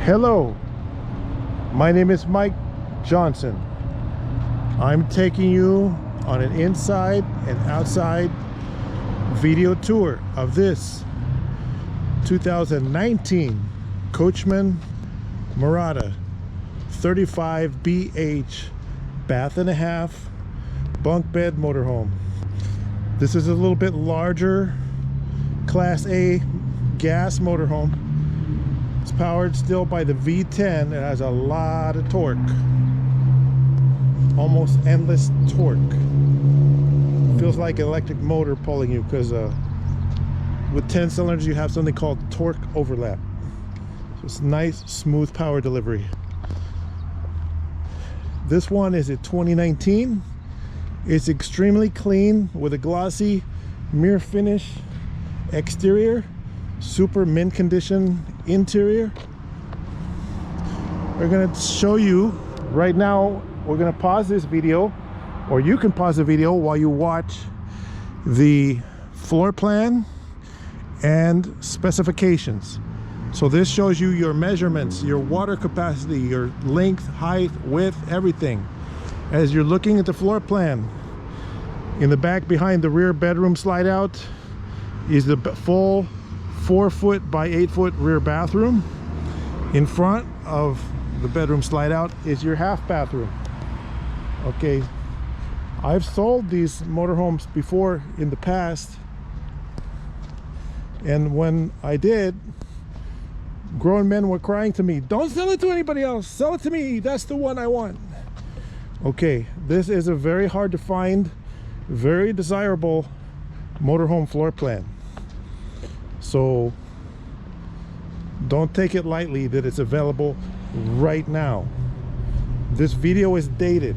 Hello, my name is Mike Johnson. I'm taking you on an inside and outside video tour of this 2019 Coachmen Mirada 35 BH bath and a half bunk bed motorhome. This is a little bit larger Class A gas motorhome. It's powered still by the V10. It has a lot of torque, almost endless torque. Feels like an electric motor pulling you, because with 10 cylinders you have something called torque overlap. So it's nice smooth power delivery. This one is a 2019. It's extremely clean with a glossy mirror finish exterior, super mint condition interior. We're going to show you right now. We're going to pause this video, or you can pause the video while you watch the floor plan and specifications. So this shows you your measurements, your water capacity, your length, height, width, everything. As you're looking at the floor plan, in the back behind the rear bedroom slide out is the full 4-foot by 8-foot rear bathroom. In front of the bedroom slide out is your half bathroom. Okay, I've sold these motorhomes before in the past, and when I did, grown men were crying to me, "Don't sell it to anybody else, sell it to me, that's the one I want." Okay, this is a very hard to find, very desirable motorhome floor plan. So don't take it lightly that it's available right now. This video is dated.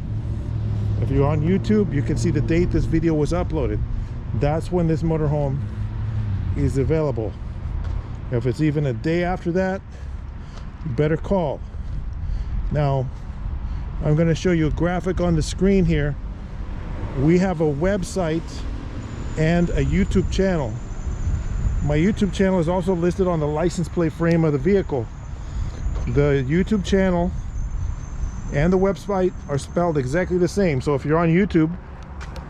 If you're on YouTube, you can see the date this video was uploaded. That's when this motorhome is available. If it's even a day after that, you better call. Now, I'm going to show you a graphic on the screen here. We have a website and a YouTube channel. My YouTube channel is also listed on the license plate frame of the vehicle. The YouTube channel and the website are spelled exactly the same. So if you're on YouTube,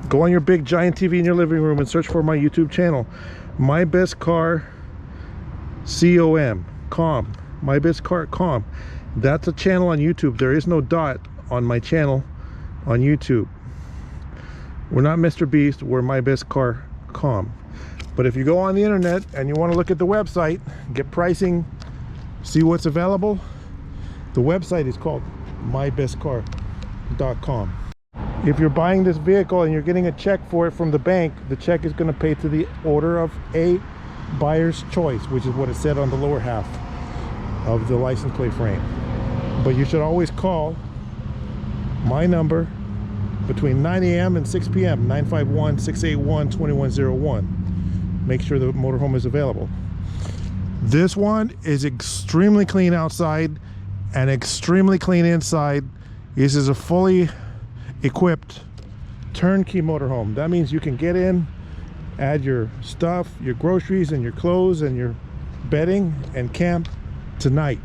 go on your big giant TV in your living room and search for my YouTube channel, My Best Car com, My Best Car com. That's a channel on YouTube. There is no dot on my channel on YouTube. We're not Mr. Beast, we're My Best Car com. But if you go on the internet and you want to look at the website, get pricing, see what's available, the website is called mybestcar.com. If you're buying this vehicle and you're getting a check for it from the bank, the check is going to pay to the order of a buyer's choice, which is what it said on the lower half of the license plate frame. But you should always call my number between 9 a.m. and 6 p.m. 951-681-2101. Make sure the motorhome is available. This one is extremely clean outside and extremely clean inside. This is a fully equipped turnkey motorhome. That means you can get in, add your stuff, your groceries and your clothes and your bedding, and camp tonight.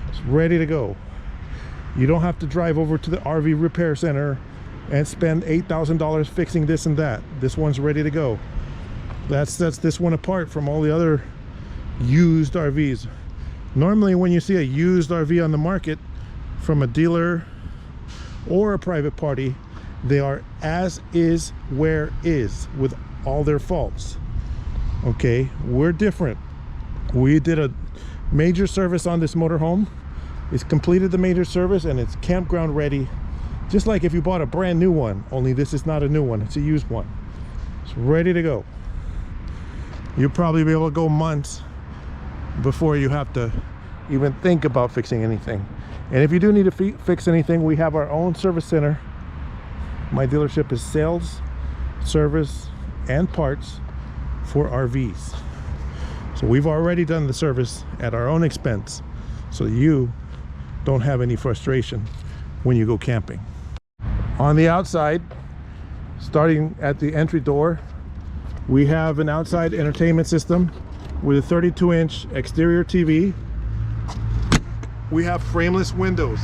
It's ready to go. You don't have to drive over to the RV repair center and spend $8,000 fixing this and that. This one's ready to go. That sets this one apart from all the other used RVs. Normally when you see a used RV on the market from a dealer or a private party, they are as is where is, with all their faults. Okay, we're different. We did a major service on this motorhome. It's completed the major service and it's campground ready, just like if you bought a brand new one, only this is not a new one, it's a used one. It's ready to go. You'll probably be able to go months before you have to even think about fixing anything. And if you do need to fix anything, we have our own service center. My dealership is sales, service, and parts for RVs. So we've already done the service at our own expense, so you don't have any frustration when you go camping. On the outside, starting at the entry door, we have an outside entertainment system with a 32-inch exterior TV We have frameless windows.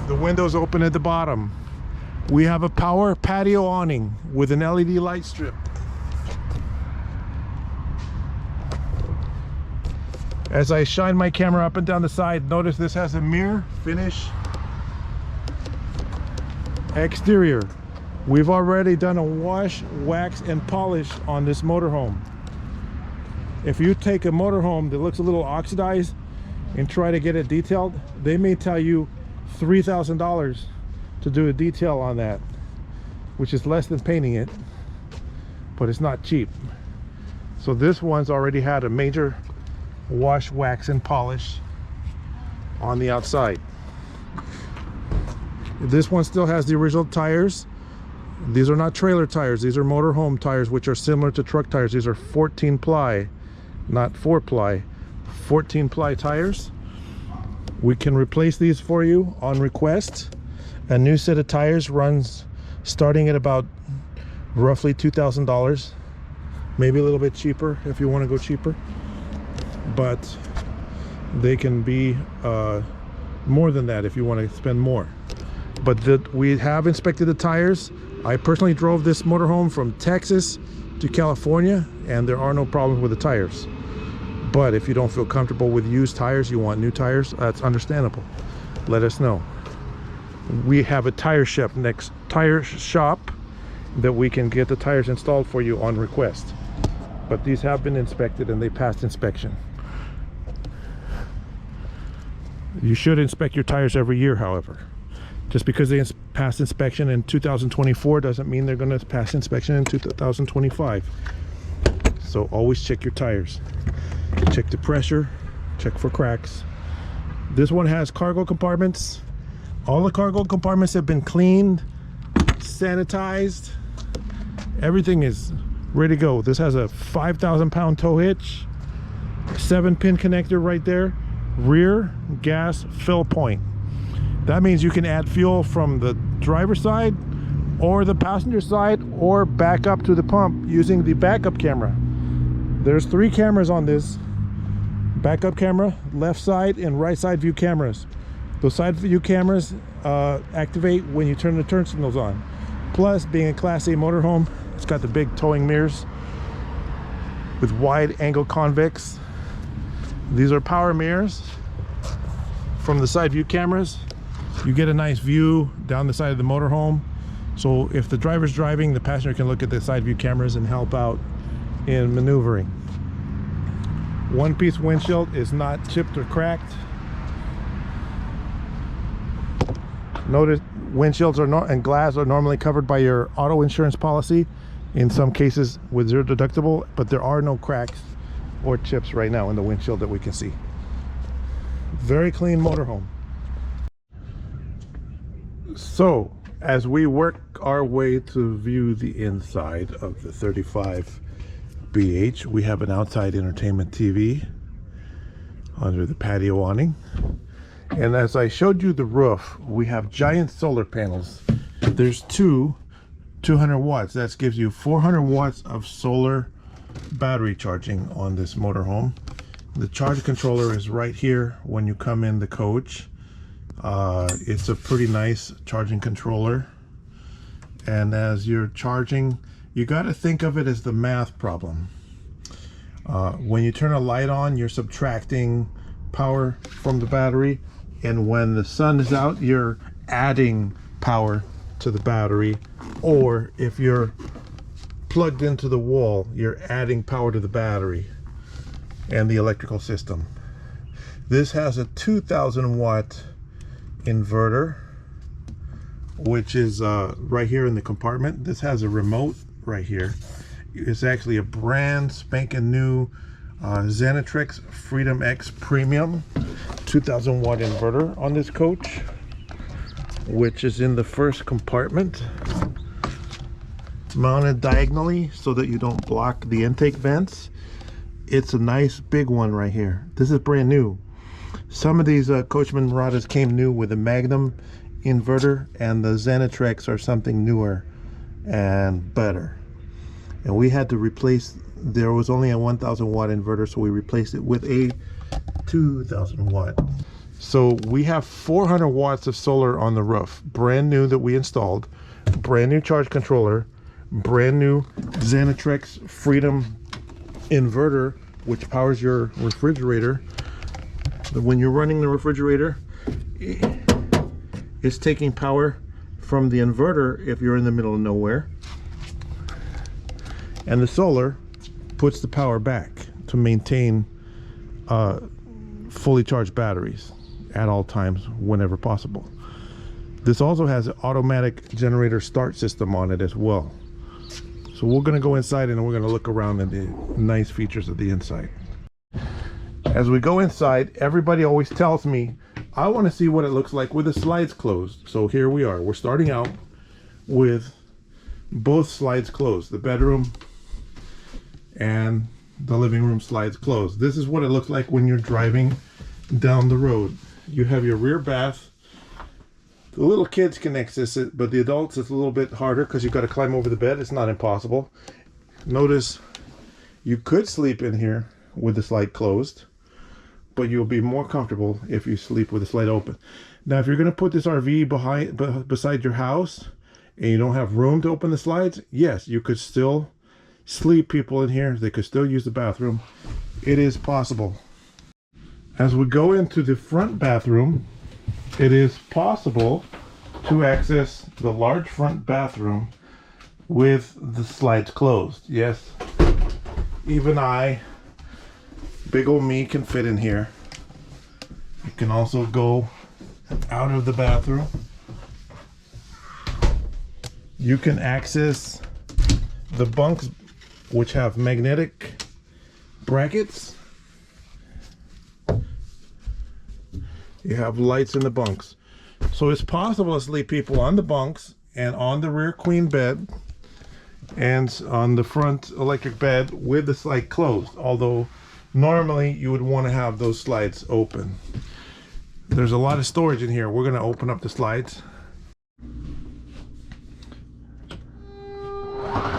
The windows open at the bottom. We have a power patio awning with an LED light strip. As I shine my camera up and down the side, notice this has a mirror finish. Exterior. We've already done a wash, wax, and polish on this motorhome. If you take a motorhome that looks a little oxidized and try to get it detailed, they may tell you $3,000 to do a detail on that, which is less than painting it, but it's not cheap. So this one's already had a major wash, wax, and polish on the outside. This one still has the original tires. These are not trailer tires, these are motorhome tires, which are similar to truck tires. These are 14 ply, not 4 ply, 14 ply tires. We can replace these for you on request. A new set of tires runs starting at about roughly $2,000, maybe a little bit cheaper if you want to go cheaper, but they can be more than that if you want to spend more. But we have inspected the tires. I personally drove this motorhome from Texas to California, and there are no problems with the tires. But if you don't feel comfortable with used tires, you want new tires, that's understandable. Let us know. We have a tire shop that we can get the tires installed for you on request. But these have been inspected and they passed inspection. You should inspect your tires every year, however. Just because they passed inspection in 2024 doesn't mean they're going to pass inspection in 2025. So always check your tires. Check the pressure, check for cracks. This one has cargo compartments. All the cargo compartments have been cleaned, sanitized. Everything is ready to go. This has a 5,000-pound tow hitch, 7-pin connector right there, rear gas fill point. That means you can add fuel from the driver's side or the passenger side or back up to the pump using the backup camera. There's 3 cameras on this. Backup camera, left side and right side view cameras. Those side view cameras activate when you turn the turn signals on. Plus, being a Class A motorhome, it's got the big towing mirrors with wide angle convex. These are power mirrors. From the side view cameras, you get a nice view down the side of the motorhome. So if the driver's driving, the passenger can look at the side view cameras and help out in maneuvering. One-piece windshield is not chipped or cracked. Notice windshields and glass are normally covered by your auto insurance policy, in some cases with 0 deductible, but there are no cracks or chips right now in the windshield that we can see. Very clean motorhome. So as we work our way to view the inside of the 35 BH, we have an outside entertainment TV under the patio awning. And as I showed you the roof, we have giant solar panels. There's 200 watts. That gives you 400 watts of solar battery charging on this motorhome. The charge controller is right here when you come in the coach. It's a pretty nice charging controller. And as you're charging, you got to think of it as the math problem. When you turn a light on, you're subtracting power from the battery, and when the sun is out, you're adding power to the battery. Or if you're plugged into the wall, you're adding power to the battery and the electrical system. This has a 2,000 watt inverter, which is right here in the compartment. This has a remote right here. It's actually a brand spanking new Xenatrix Freedom X Premium 2,000 watt inverter on this coach, which is in the first compartment, mounted diagonally so that you don't block the intake vents. It's a nice big one right here. This is brand new. Some of these Coachmen Miradas came new with a Magnum inverter, and the Xenatrix are something newer and better. And we had to replace, there was only a 1,000 watt inverter, so we replaced it with a 2,000 watt. So we have 400 watts of solar on the roof, brand new, that we installed, brand new charge controller, brand new Xanatrex Freedom inverter, which powers your refrigerator. When you're running the refrigerator, it's taking power from the inverter if you're in the middle of nowhere, and the solar puts the power back to maintain fully charged batteries at all times whenever possible. This also has an automatic generator start system on it as well. So we're going to go inside and we're going to look around at the nice features of the inside. As we go inside, everybody always tells me, I want to see what it looks like with the slides closed. So here we are. We're starting out with both slides closed, the bedroom and the living room slides closed. This is what it looks like when you're driving down the road. You have your rear bath. The little kids can access it, but the adults, it's a little bit harder because you've got to climb over the bed. It's not impossible. Notice you could sleep in here with the slide closed, but you'll be more comfortable if you sleep with the slide open. Now, if you're going to put this RV beside your house and you don't have room to open the slides, yes, you could still sleep people in here. They could still use the bathroom. It is possible. As we go into the front bathroom, it is possible to access the large front bathroom with the slides closed. Yes, even I, big old me, can fit in here. You can also go out of the bathroom. You can access the bunks, which have magnetic brackets. You have lights in the bunks. So it's possible to sleep people on the bunks and on the rear queen bed and on the front electric bed with the slide closed, although normally you would want to have those slides open. There's a lot of storage in here. We're going to open up the slides.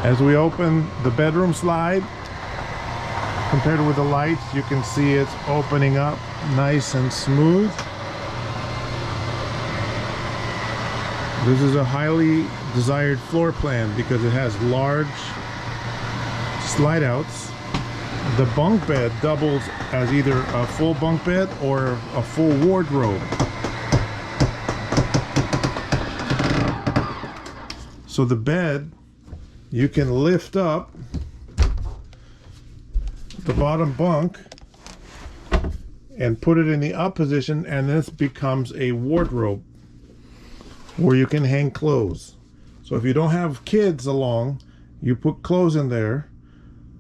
As we open the bedroom slide, compared with the lights, you can see it's opening up nice and smooth. This is a highly desired floor plan because it has large slide outs. The bunk bed doubles as either a full bunk bed or a full wardrobe. So the bed, you can lift up the bottom bunk and put it in the up position, and this becomes a wardrobe where you can hang clothes. So if you don't have kids along, you put clothes in there.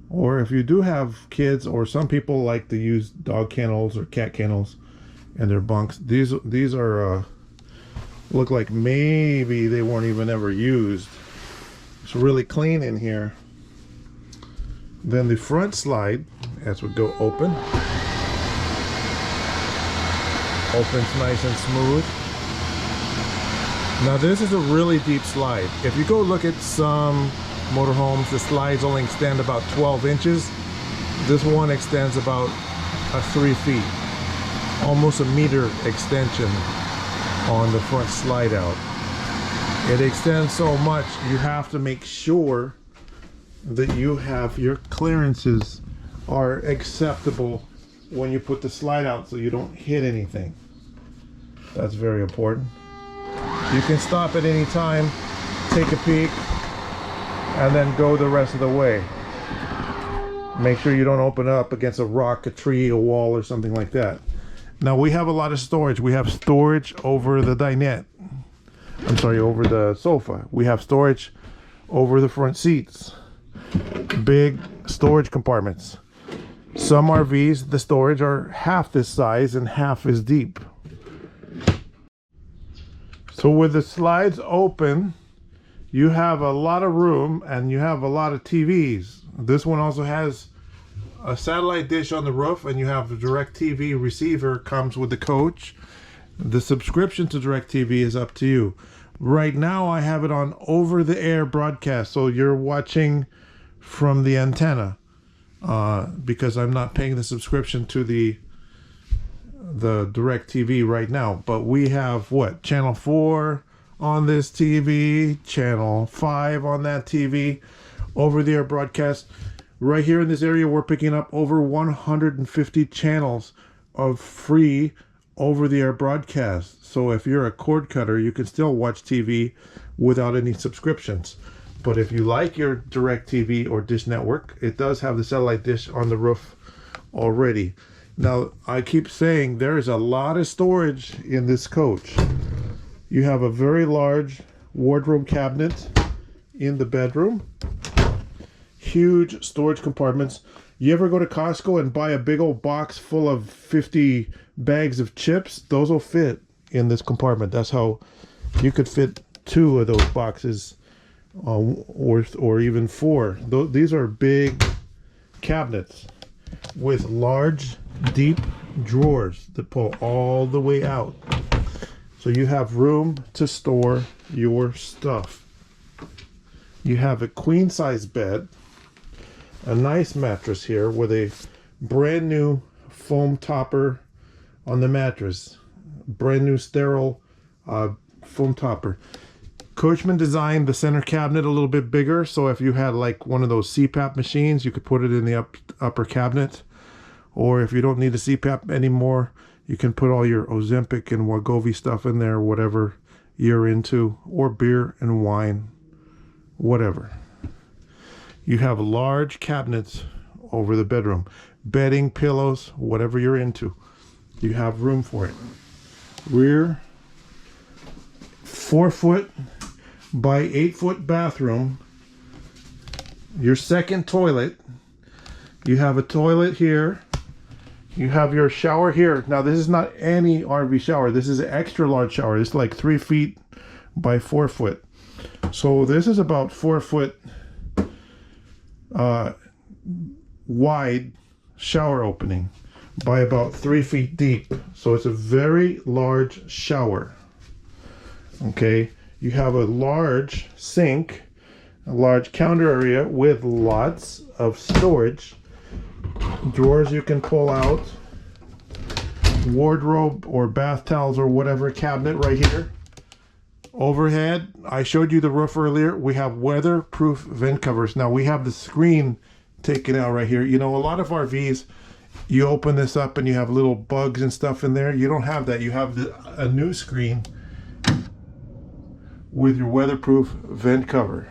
Or if you do have kids, or some people like to use dog kennels or cat kennels in their bunks, these are look like maybe they weren't even ever used. It's really clean in here. Then the front slide, as we go open, opens nice and smooth. Now this is a really deep slide. If you go look at some motorhomes, the slides only extend about 12 inches. This one extends about 3 feet, almost a meter extension on the front slide out. It extends so much, you have to make sure that you have your clearances are acceptable when you put the slide out so you don't hit anything. That's very important. You can stop at any time, take a peek, and then go the rest of the way. Make sure you don't open up against a rock, a tree, a wall, or something like that. Now we have a lot of storage. We have storage over the dinette. I'm sorry, over the sofa. We have storage over the front seats. Big storage compartments. Some RVs, the storage are half this size and half is deep. So with the slides open, you have a lot of room and you have a lot of TVs. This one also has a satellite dish on the roof, and you have the DirecTV receiver comes with the coach. The subscription to DirecTV is up to you. Right now I have it on over-the-air broadcast, so you're watching from the antenna because I'm not paying the subscription to the the direct TV right now, but we have what, channel 4 on this TV, channel 5 on that TV, over the air broadcast. Right here in this area, we're picking up over 150 channels of free over the air broadcast. So if you're a cord cutter, you can still watch TV without any subscriptions. But if you like your direct TV or dish network, it does have the satellite dish on the roof already. Now, I keep saying there is a lot of storage in this coach. You have a very large wardrobe cabinet in the bedroom. Huge storage compartments. You ever go to Costco and buy a big old box full of 50 bags of chips? Those will fit in this compartment. That's how you could fit 2 of those boxes, or even 4. These are big cabinets with large, deep drawers that pull all the way out. So you have room to store your stuff. You have a queen size bed, a nice mattress here with a brand new foam topper on the mattress, brand new sterile foam topper. Coachmen designed the center cabinet a little bit bigger, so if you had like one of those CPAP machines, you could put it in the upper cabinet. Or if you don't need a CPAP anymore, you can put all your Ozempic and Wegovy stuff in there, whatever you're into, or beer and wine, whatever. You have large cabinets over the bedroom, bedding, pillows, whatever you're into. You have room for it. Rear 4-foot by 8-foot bathroom. Your second toilet. You have a toilet here. You have your shower here. Now this is not any RV shower. This is an extra large shower. It's like 3 feet by 4 foot. So this is about 4 foot wide shower opening by about 3 feet deep. So it's a very large shower. Okay, you have a large sink, a large counter area with lots of storage, drawers you can pull out, wardrobe or bath towels or whatever cabinet right here. Overhead, I showed you the roof earlier. We have weatherproof vent covers. Now we have the screen taken out right here. You know, a lot of RVs, you open this up and you have little bugs and stuff in there. You don't have that. You have a new screen with your weatherproof vent cover.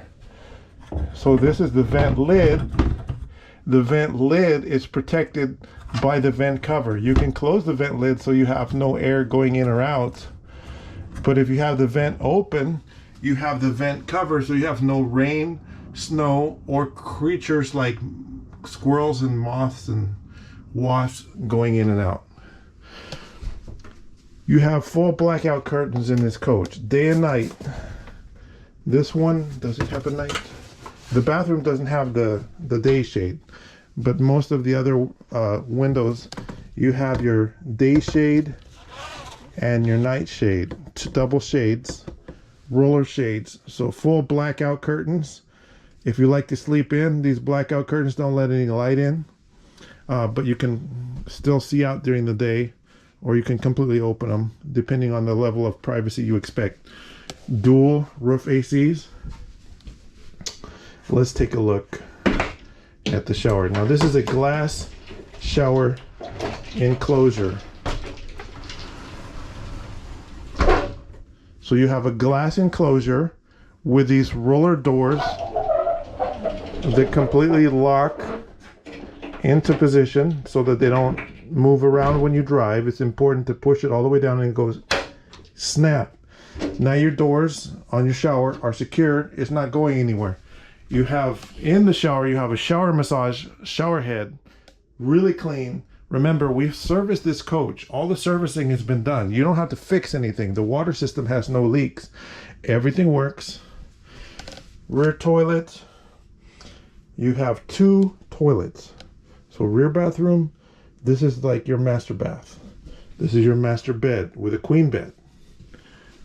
So this is the vent lid. The vent lid is protected by the vent cover. You can close the vent lid so you have no air going in or out. But if you have the vent open, you have the vent cover so you have no rain, snow, or creatures like squirrels and moths and wasps going in and out. You have full blackout curtains in this coach, day and night. This one, does it have a night? The bathroom doesn't have the day shade, but most of the other windows, you have your day shade and your night shade, double shades, roller shades. So full blackout curtains. If you like to sleep in, these blackout curtains don't let any light in, but you can still see out during the day, or you can completely open them depending on the level of privacy you expect. Dual roof ACs. Let's take a look at the shower. Now this is a glass shower enclosure. So you have a glass enclosure with these roller doors that completely lock into position so that they don't move around when you drive. It's important to push it all the way down and it goes snap. Now your doors on your shower are secured. It's not going anywhere. You have in the shower, you have a shower massage shower head, really clean. Remember, we've serviced this coach. All the servicing has been done. You don't have to fix anything. The water system has no leaks. Everything works. Rear toilet. You have 2 toilets. So rear bathroom, this is like your master bath. This is your master bed with a queen bed.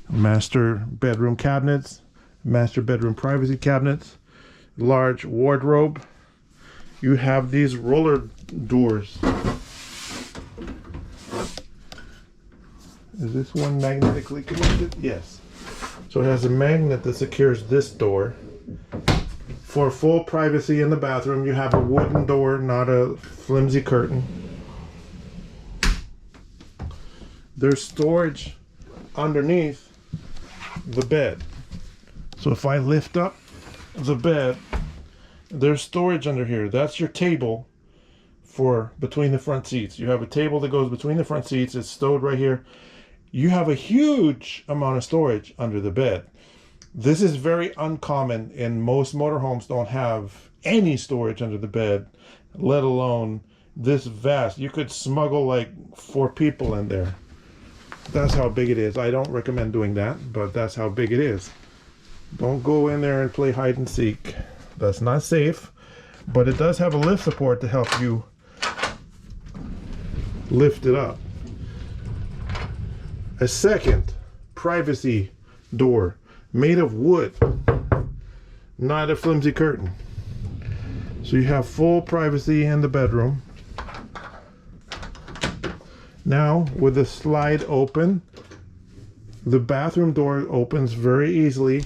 Master bedroom cabinets, master bedroom privacy cabinets, large wardrobe. You have these roller doors Is this one magnetically connected? Yes. So it has a magnet that secures this door. For full privacy in the bathroom, you have a wooden door, not a flimsy curtain. There's storage underneath the bed. So if I lift up the bed, there's storage under here. That's your table for between the front seats. You have a table that goes between the front seats. It's stowed right here. You have a huge amount of storage under the bed. This is very uncommon, and most motorhomes don't have any storage under the bed, let alone this vast. You could smuggle like 4 people in there. That's how big it is. I don't recommend doing that, but that's how big it is. Don't go in there and play hide and seek. That's not safe, but it does have a lift support to help you lift it up. A second privacy door made of wood, not a flimsy curtain. So you have full privacy in the bedroom. Now with the slide open, the bathroom door opens very easily.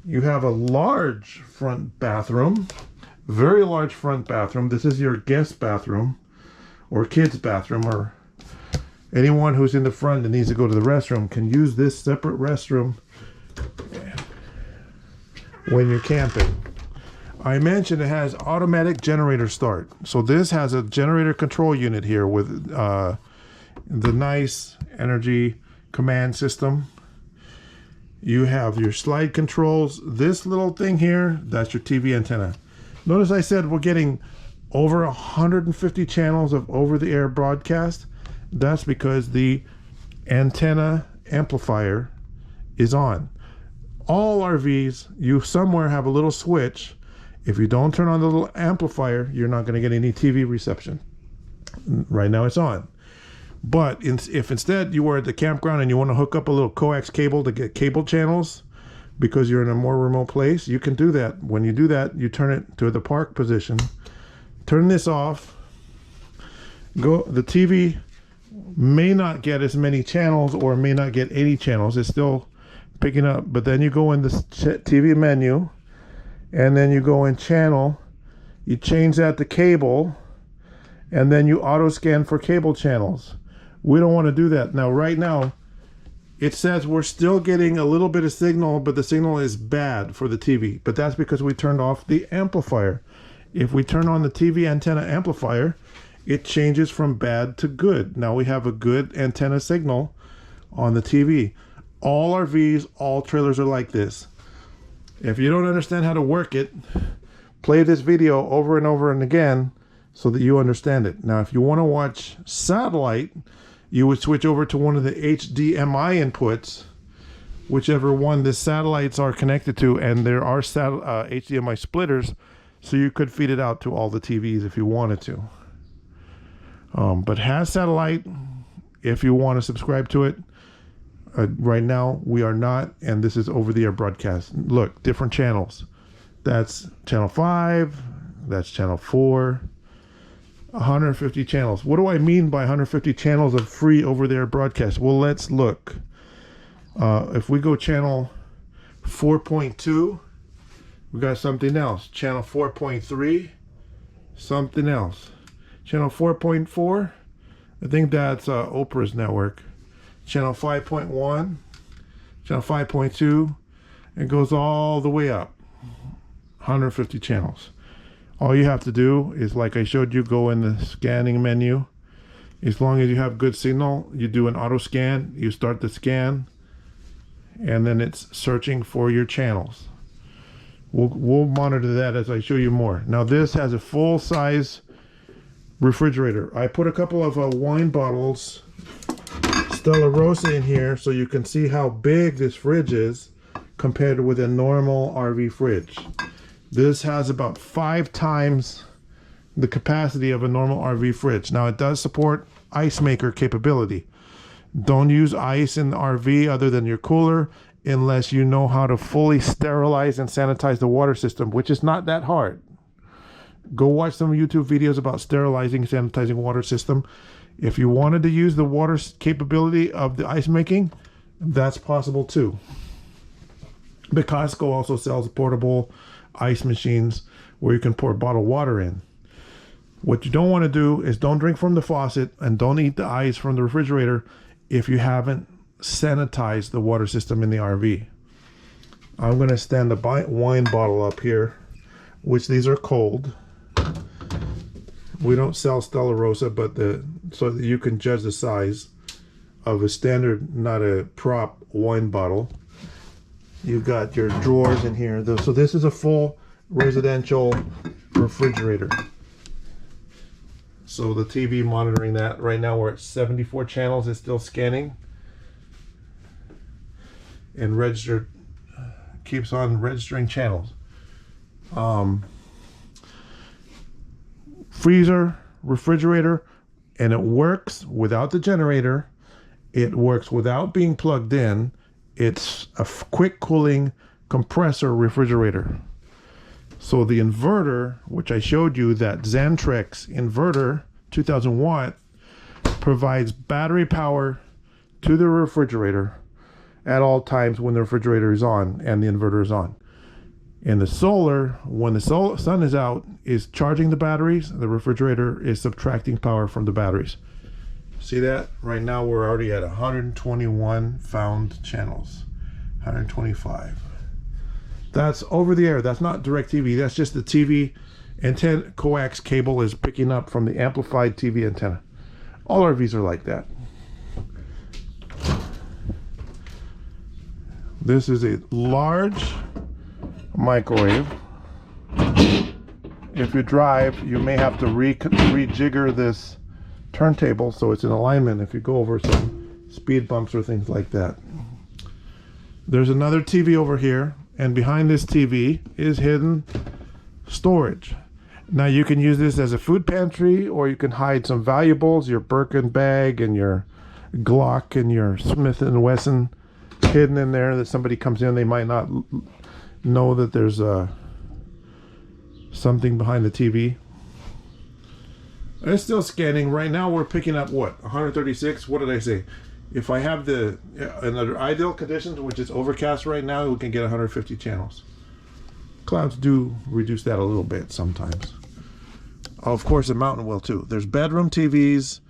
You have a large front bathroom, very large front bathroom. This is your guest bathroom or kids bathroom, or anyone who's in the front and needs to go to the restroom can use this separate restroom when you're camping. I mentioned it has automatic generator start. So this has a generator control unit here with the nice energy command system. You have your slide controls. This little thing here, that's your TV antenna. Notice I said we're getting over 150 channels of over-the-air broadcast. That's because the antenna amplifier is on. All RVs, you somewhere have a little switch. If you don't turn on the little amplifier, you're not going to get any TV reception. Right now it's on. But if instead you were at the campground and you want to hook up a little coax cable to get cable channels because you're in a more remote place, you can do that. When you do that, you turn it to the park position. Turn this off. The TV may not get as many channels or may not get 80 channels. It's still picking up. But then you go in the TV menu and then you go in channel. You change that to cable and then you auto scan for cable channels. We don't want to do that. Now, right now, it says we're still getting a little bit of signal, but the signal is bad for the TV. But that's because we turned off the amplifier. If we turn on the TV antenna amplifier, it changes from bad to good. Now we have a good antenna signal on the TV. All RVs, all trailers are like this. If you don't understand how to work it, play this video over and over and again so that you understand it. Now, if you want to watch satellite, you would switch over to one of the HDMI inputs, whichever one the satellites are connected to, and there are HDMI splitters, so you could feed it out to all the TVs if you wanted to. But has satellite if you want to subscribe to it. Right now we are not, and this is over-the-air broadcast. Look, different channels. That's channel 5, that's channel 4, 150 channels. What do I mean by 150 channels of free over-the-air broadcast? Well, let's look. If we go channel 4.2, we got something else. Channel 4.3, something else. Channel 4.4, I think that's Oprah's network. Channel 5.1, channel 5.2, it goes all the way up. 150 channels. All you have to do is, like I showed you, go in the scanning menu. As long as you have good signal, you do an auto scan, you start the scan, and then it's searching for your channels. We'll monitor that as I show you more. Now this has a full-size refrigerator. I put a couple of wine bottles, Stella Rosa, in here so you can see how big this fridge is compared with a normal RV fridge. This has about 5 times the capacity of a normal RV fridge. Now it does support ice maker capability. Don't use ice in the RV other than your cooler unless you know how to fully sterilize and sanitize the water system, which is not that hard. Go watch some YouTube videos about sterilizing, sanitizing water system. If you wanted to use the water capability of the ice making, that's possible too. But Costco also sells portable ice machines where you can pour bottled water in. What you don't want to do is don't drink from the faucet and don't eat the ice from the refrigerator if you haven't sanitized the water system in the RV. I'm going to stand the wine bottle up here, which these are cold. We don't sell Stella Rosa, but so that you can judge the size of a standard, not a prop wine bottle. You've got your drawers in here. So this is a full residential refrigerator. So the TV monitoring that. Right now we're at 74 channels. It's still scanning. And keeps on registering channels. Freezer, refrigerator, and it works without the generator. It works without being plugged in. It's a quick cooling compressor refrigerator. So the inverter, which I showed you, that Xantrex inverter, 2000 watt, provides battery power to the refrigerator at all times when the refrigerator is on and the inverter is on. And the solar, when the sun is out, is charging the batteries. The refrigerator is subtracting power from the batteries. See that? Right now we're already at 121 found channels. 125. That's over the air. That's not direct TV. That's just the TV antenna. Coax cable is picking up from the amplified TV antenna. All RVs are like that. This is a large microwave. If you drive, you may have to rejigger this turntable so it's in alignment if you go over some speed bumps or things like that. There's another TV over here, and behind this TV is hidden storage. Now you can use this as a food pantry, or you can hide some valuables, your Birkin bag and your Glock and your Smith & Wesson hidden in there, that somebody comes in, they might not know that there's something behind the TV. It's still scanning. Right now we're picking up what? 136? What did I say? If I have under ideal conditions, which is overcast right now, we can get 150 channels. Clouds do reduce that a little bit sometimes. Of course, the mountain will too. There's bedroom TVs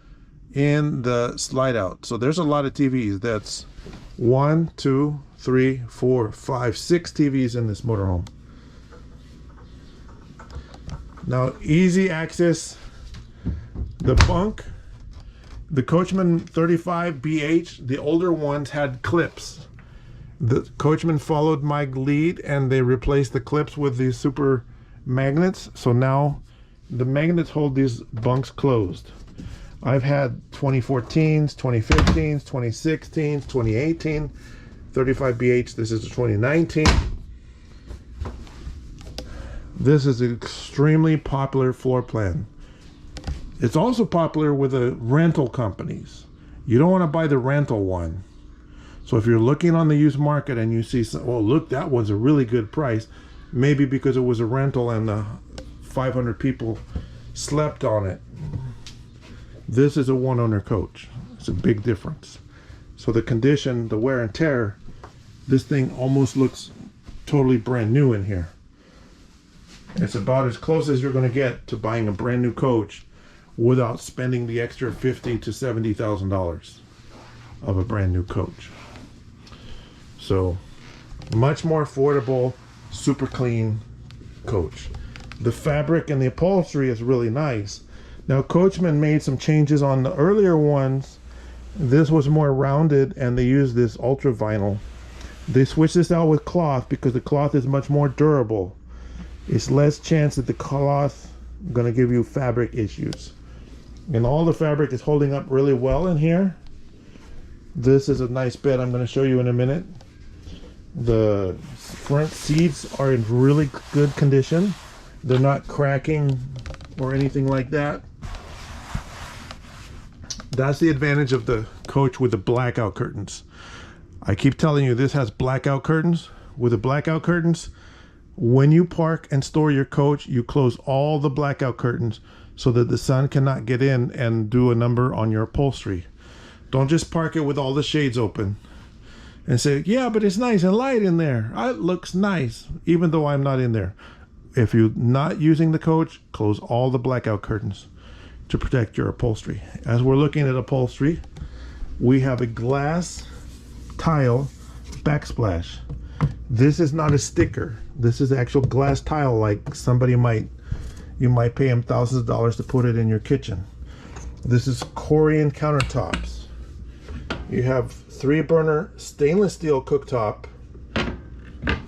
in the slide out. So there's a lot of TVs. That's 1, 2, 3, 4, 5, 6 TVs in this motorhome. Now, easy access. The bunk, the Coachmen 35BH, the older ones had clips. The Coachmen followed my lead and they replaced the clips with these super magnets. So now the magnets hold these bunks closed. I've had 2014s, 2015s, 2016s, 2018, 35BH. This is a 2019. This is an extremely popular floor plan. It's also popular with the rental companies. You don't want to buy the rental one. So if you're looking on the used market and you see, oh look, that one's a really good price, maybe because it was a rental and the 500 people slept on it. This is a one-owner coach. It's a big difference. So the condition, the wear and tear, this thing almost looks totally brand new in here. It's about as close as you're going to get to buying a brand new coach without spending the extra $50,000 to $70,000 of a brand new coach. So much more affordable, super clean coach. The fabric and the upholstery is really nice. Now Coachmen made some changes on the earlier ones. This was more rounded and they used this ultra vinyl. They switched this out with cloth because the cloth is much more durable. It's less chance that the cloth is going to give you fabric issues. And all the fabric is holding up really well in here. This is a nice bed I'm going to show you in a minute. The front seats are in really good condition. They're not cracking or anything like that. That's the advantage of the coach with the blackout curtains. I keep telling you this has blackout curtains. With the blackout curtains, when you park and store your coach, you close all the blackout curtains so that the sun cannot get in and do a number on your upholstery. Don't just park it with all the shades open and say, yeah, but it's nice and light in there. It looks nice, even though I'm not in there. If you're not using the coach, close all the blackout curtains to protect your upholstery. As we're looking at upholstery, we have a glass tile backsplash. This is not a sticker. This is actual glass tile, like you might pay them thousands of dollars to put it in your kitchen. This is Korean countertops. You have 3-burner stainless steel cooktop,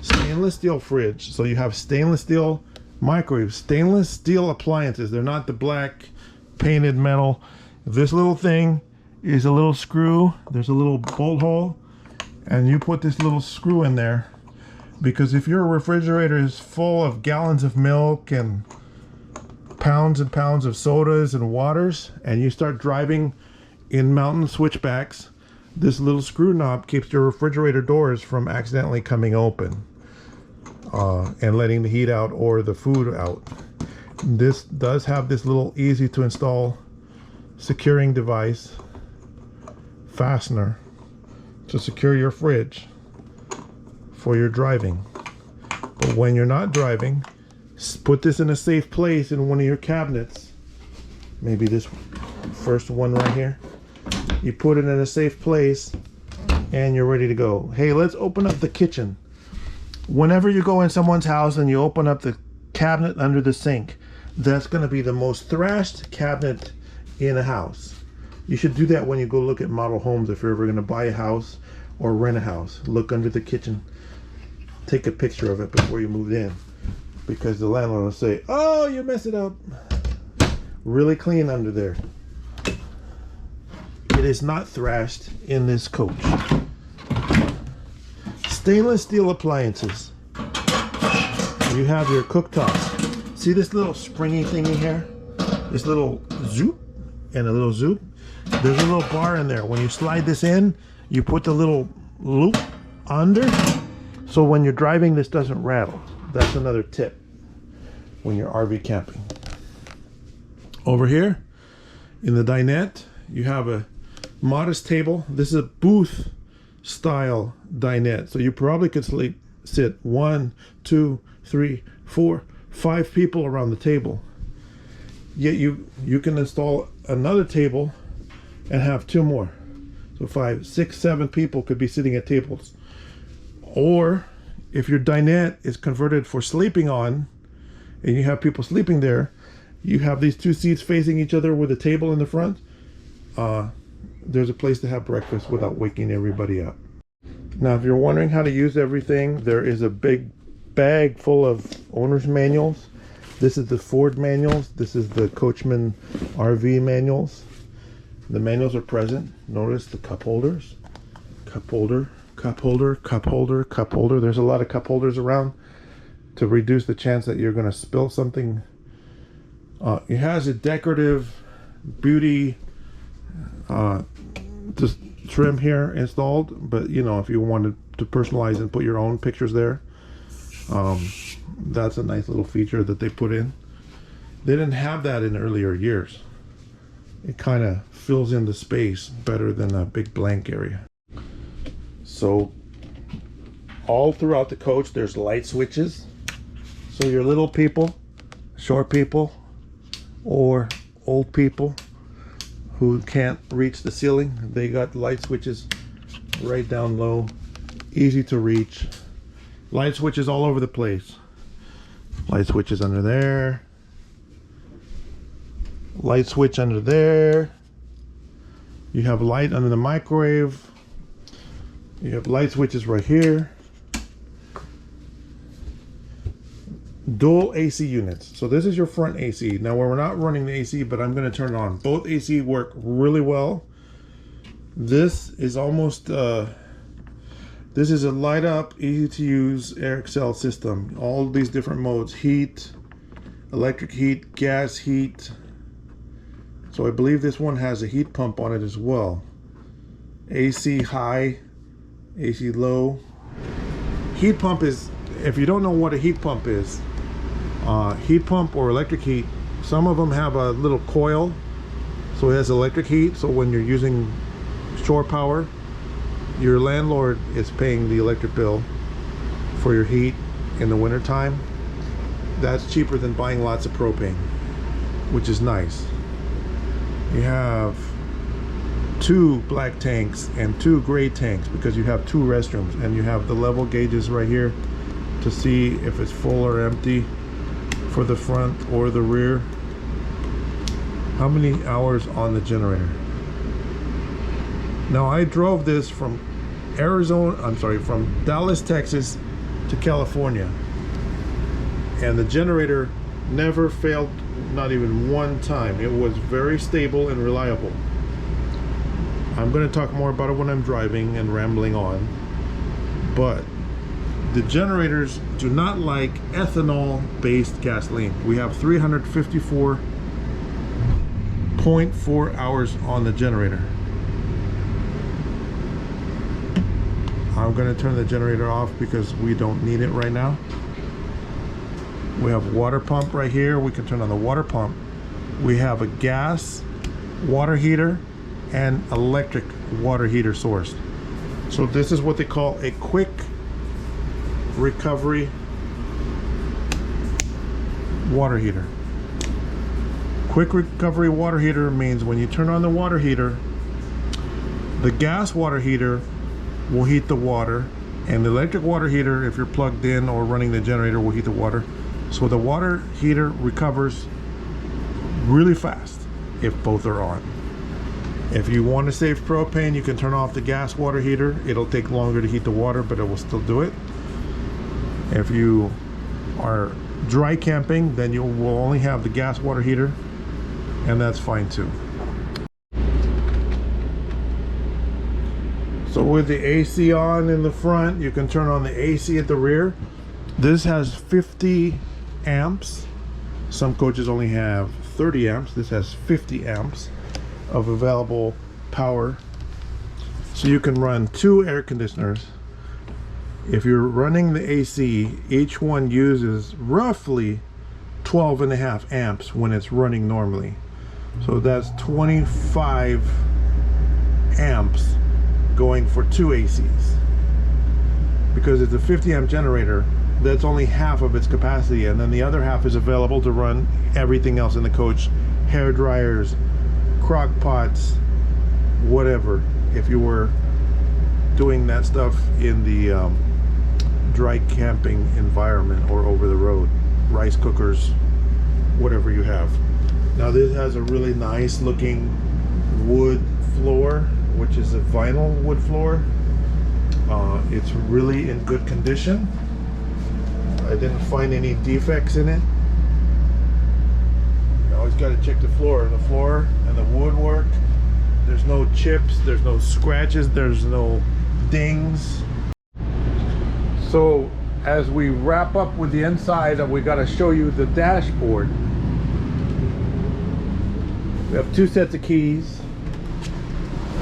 stainless steel fridge. So you have stainless steel microwave, stainless steel appliances. They're not the black painted metal. This little thing is a little screw. There's a little bolt hole, and you put this little screw in there, because if your refrigerator is full of gallons of milk and pounds of sodas and waters, and you start driving in mountain switchbacks, this little screw knob keeps your refrigerator doors from accidentally coming open and letting the heat out or the food out. This does have this little easy to install securing device fastener to secure your fridge for your driving. But when you're not driving, put this in a safe place in one of your cabinets. Maybe this first one right here. You put it in a safe place and you're ready to go. Hey, let's open up the kitchen. Whenever you go in someone's house and you open up the cabinet under the sink, that's going to be the most thrashed cabinet in a house. You should do that when you go look at model homes. If you're ever going to buy a house or rent a house, look under the kitchen. Take a picture of it before you move in, because the landlord will say, oh, you messed it up. Really clean under there. It is not thrashed in this coach. Stainless steel appliances. You have your cooktops. See this little springy thingy here? This little zoop and a little zoop. There's a little bar in there. When you slide this in, you put the little loop under, so when you're driving, this doesn't rattle. That's another tip when you're RV camping. Over here in the dinette, you have a modest table. This is a booth style dinette, so you probably could sit 1, 2, 3, 4, 5 people around the table. Yet you can install another table and have 2 more, so 5, 6, 7 people could be sitting at tables. Or if your dinette is converted for sleeping on and you have people sleeping there, you have these 2 seats facing each other with a table in the front. There's a place to have breakfast without waking everybody up. Now, if you're wondering how to use everything, there is a big bag full of owner's manuals. This is the Ford manuals. This is the Coachmen RV manuals. The manuals are present. Notice the cup holders. Cup holder, cup holder, cup holder, cup holder. There's a lot of cup holders around to reduce the chance that you're going to spill something. It has a decorative beauty just trim here installed, but you know, if you wanted to personalize and put your own pictures there, that's a nice little feature that they put in. They didn't have that in earlier years. It kind of fills in the space better than a big blank area. So all throughout the coach there's light switches, so your little people, short people, or old people who can't reach the ceiling, they got light switches right down low, easy to reach. Light switches all over the place. Light switches under there, light switch under there. You have light under the microwave. You have light switches right here. Dual AC units. So this is your front AC. Now we're not running the AC, but I'm going to turn it on. Both AC work really well. This is almost this is a light up, easy to use air excel system. All these different modes: heat, electric heat, gas heat. So I believe this one has a heat pump on it as well. AC high, AC low. Heat pump is, if you don't know what a heat pump is, heat pump or electric heat Some of them have a little coil, so it has electric heat, so when you're using shore power, your landlord is paying the electric bill for your heat in the winter time. That's cheaper than buying lots of propane, which is nice. You have 2 black tanks and 2 gray tanks because you have 2 restrooms, and you have the level gauges right here to see if it's full or empty for the front or the rear. How many hours on the generator? Now I drove this from from Dallas, Texas to California, and the generator never failed, not even one time. It was very stable and reliable. I'm going to talk more about it when I'm driving and rambling on, but the generators do not like ethanol based gasoline. We have 354.4 hours on the generator. I'm going to turn the generator off because we don't need it right now. We have water pump right here. We can turn on the water pump. We have a gas water heater and electric water heater source. So this is what they call a quick recovery water heater. Quick recovery water heater means when you turn on the water heater, the gas water heater will heat the water, and the electric water heater, if you're plugged in or running the generator, will heat the water. So the water heater recovers really fast if both are on. If you want to save propane, you can turn off the gas water heater. It'll take longer to heat the water, but it will still do it. If you are dry camping, then you will only have the gas water heater, and that's fine too. So with the AC on in the front, you can turn on the AC at the rear. This has 50 amps. Some coaches only have 30 amps. This has 50 amps of available power. So you can run 2 air conditioners. If you're running the AC, each one uses roughly 12.5 amps when it's running normally. So that's 25 amps going for 2 ACs. Because it's a 50 amp generator, that's only half of its capacity, and then the other half is available to run everything else in the coach. Hair dryers, crock pots, whatever. If you were doing that stuff in the dry camping environment or over the road, rice cookers, whatever you have. Now this has a really nice looking wood floor, which is a vinyl wood floor. It's really in good condition. I didn't find any defects in it. You always got to check the floor and the woodwork. There's no chips, there's no scratches, there's no dings. So as we wrap up with the inside, we got to show you the dashboard. We have 2 sets of keys.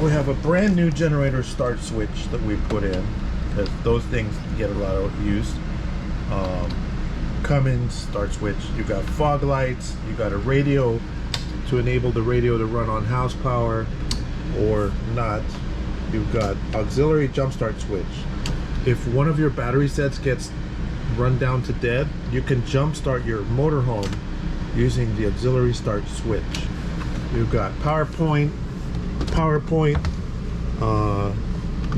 We have a brand new generator start switch that we put in, because those things get a lot of use. Cummins start switch. You got fog lights. You got a radio to enable the radio to run on house power or not. You've got auxiliary jump start switch. If one of your battery sets gets run down to dead, you can jump start your motorhome using the auxiliary start switch. You've got PowerPoint,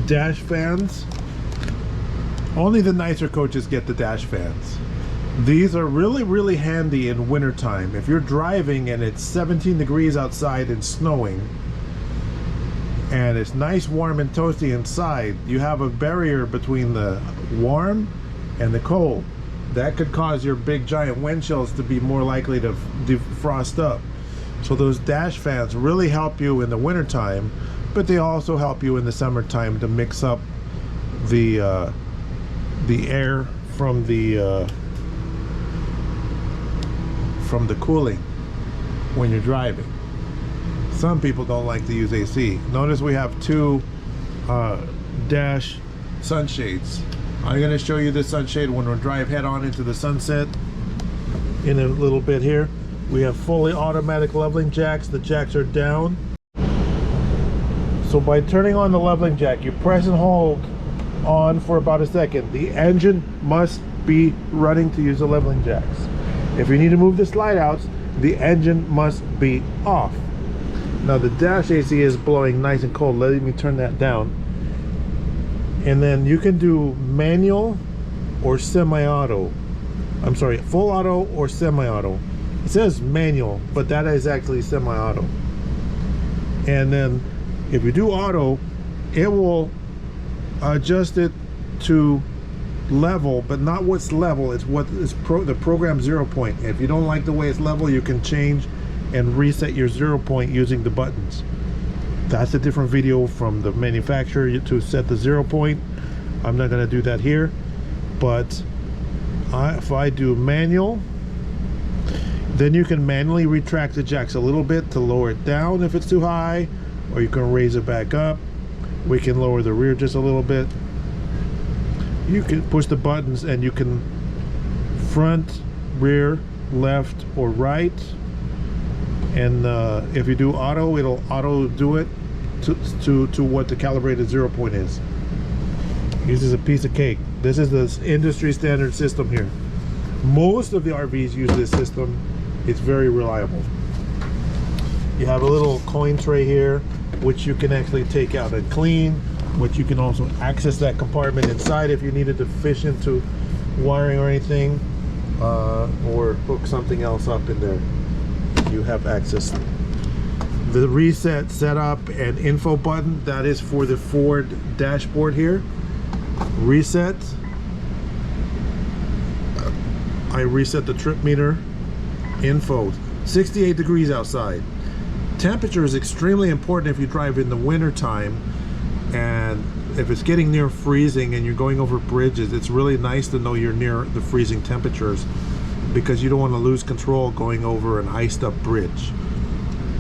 dash fans. Only the nicer coaches get the dash fans. These are really handy in wintertime. If you're driving and it's 17 degrees outside and snowing, and it's nice, warm, and toasty inside, you have a barrier between the warm and the cold. That could cause your big giant wind chills to be more likely to defrost up. So those dash fans really help you in the wintertime, but they also help you in the summertime to mix up the air from the cooling when you're driving. Some people don't like to use AC. Notice we have 2 dash sunshades. I'm going to show you this sunshade when we drive head on into the sunset in a little bit here. We have fully automatic leveling jacks. The jacks are down. So by turning on the leveling jack, you press and hold on for about a second. The engine must be running to use the leveling jacks. If you need to move the slide outs, the engine must be off. Now the dash AC is blowing nice and cold. Let me turn that down. And then you can do manual or semi-auto. I'm sorry, full auto or semi-auto. It says manual, but that is actually semi-auto. And then if you do auto, it will adjust it to level, but not what's level, it's what is the program 0 point. If you don't like the way it's level, you can change and reset your 0 point using the buttons. That's a different video from the manufacturer to set the 0 point. I'm not going to do that here, but if I do manual, then you can manually retract the jacks a little bit to lower it down if it's too high, or you can raise it back up. We can lower the rear just a little bit. You can push the buttons and you can front, rear, left, or right. And if you do auto, it'll auto do it to what the calibrated 0 point is. This is a piece of cake. This is the industry standard system here. Most of the RVs use this system. It's very reliable. You have a little coin tray here, which you can actually take out and clean, which you can also access that compartment inside if you needed to fish into wiring or anything, or hook something else up in there. You have access. The reset, setup, and info button, that is for the Ford dashboard here. Reset. I reset the trip meter. Info. 68 degrees outside. Temperature is extremely important if you drive in the winter time, and if it's getting near freezing and you're going over bridges, it's really nice to know you're near the freezing temperatures, because you don't want to lose control going over an iced up bridge.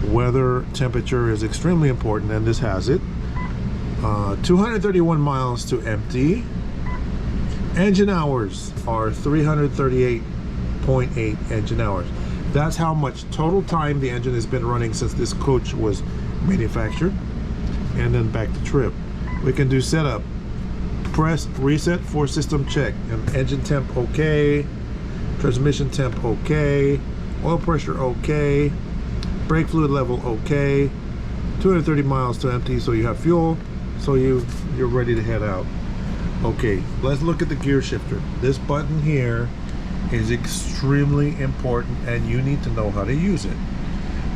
Weather temperature is extremely important, and this has it. 231 miles to empty. Engine hours are 338.8 engine hours. That's how much total time the engine has been running since this coach was manufactured. And then back to trip. We can do setup. Press reset for system check. And engine temp okay. Transmission temp okay. Oil pressure okay. Brake fluid level okay. 230 miles to empty, so you have fuel. So you're ready to head out. Okay, let's look at the gear shifter. This button here is extremely important, and you need to know how to use it,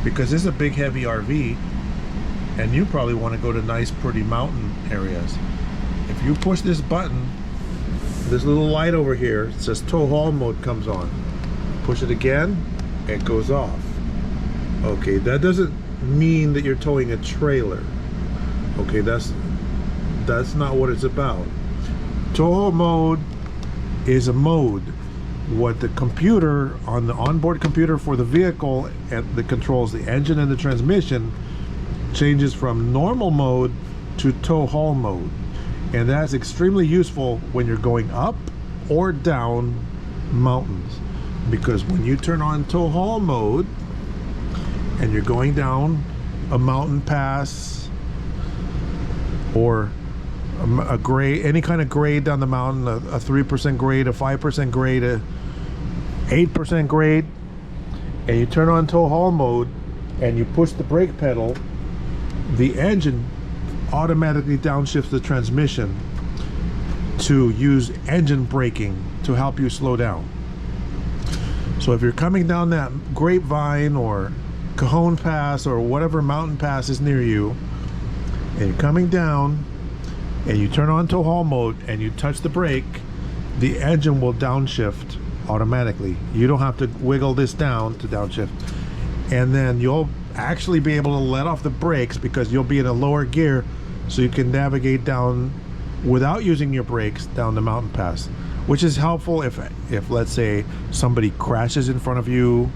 because this is a big heavy RV and you probably want to go to nice pretty mountain areas. If you push this button, this little light over here, it says tow haul mode, comes on. Push it again, it goes off. Okay, that doesn't mean that you're towing a trailer. Okay, that's not what it's about. Tow haul mode is a mode. What the computer, on the onboard computer for the vehicle and that controls the engine and the transmission, changes from normal mode to tow haul mode. And that's extremely useful when you're going up or down mountains, because when you turn on tow haul mode and you're going down a mountain pass or a grade, any kind of grade down the mountain, a 3% grade, a 5% grade, a 8% grade, and you turn on tow haul mode and you push the brake pedal, the engine automatically downshifts the transmission to use engine braking to help you slow down. So if you're coming down that Grapevine or Cajon Pass or whatever mountain pass is near you, and you're coming down and you turn on tow haul mode and you touch the brake, the engine will downshift automatically. You don't have to wiggle this down to downshift, and then you'll actually be able to let off the brakes because you'll be in a lower gear, so you can navigate down without using your brakes down the mountain pass, which is helpful if let's say somebody crashes in front of you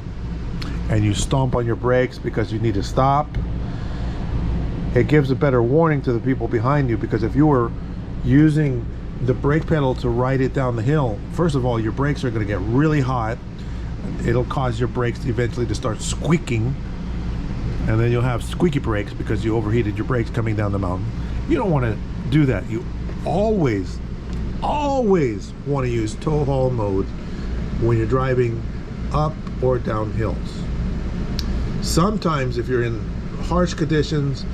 and you stomp on your brakes because you need to stop. It gives a better warning to the people behind you, because if you were using the brake pedal to ride it down the hill, first of all, your brakes are going to get really hot. it'll cause your brakes eventually to start squeaking, and then you'll have squeaky brakes because you overheated your brakes coming down the mountain. You don't want to do that. You always want to use tow haul mode when you're driving up or down hills. Sometimes if you're in harsh conditions,